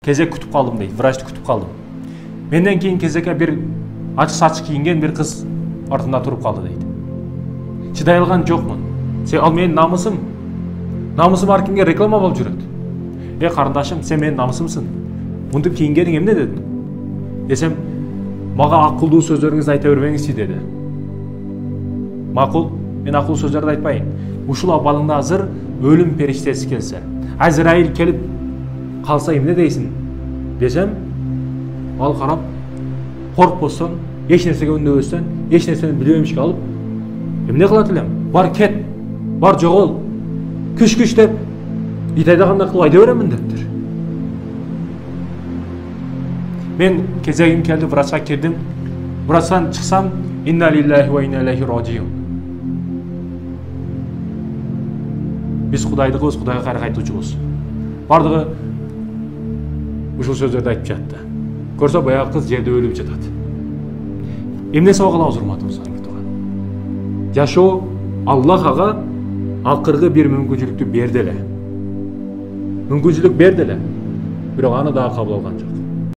Кезек күтүп калдым дейт, врачты күтүп калдым. Менден кийин кезекке бир ачык сачык кийинген бир кыз артында туруп калды дейт. Чыдай алган жокмун. Ал менин намысым. Намысым аркимге реклама болуп жүрөт. Карындашым, сен менин намысымсың. Мынтип кийингениң эмне дедим? Десем, мага акылдуу сөздөрүңүздү айта бербеңизчи деди. Макул, мен акылдуу сөздөрдү айтпайын. Ушул абалыңда азыр өлүм периштеси келсе, Азраил келип калса эмне дейсиң? Десем, ал карап, коркпостон, эч нерсеге үндөбөстөн, эч нерсени билбемишке алып, эмне кылат элем? Бар кет, бар жогол, күч деп, ит айдагандай кылып айда беремин дептир. Мен кезегим келди, врачка кирдим. Врачтан чыксам, инна лиллахи ва инна илейхи раджиун. Биз Кудайдыкыбыз, Кудайга кайра кайтуучубуз. Бардыгы ушул сөздөрдү айтып жатты. Көрсө баягы кыз жерде өлүп жатат. Эмне сабак алабыз, урматтуу достор? Жашоо Аллах ага акыркы бир мүмкүнчүлүктү берди эле. Мүмкүнчүлүк берди эле. Бирок аны дагы кабыл алган жок.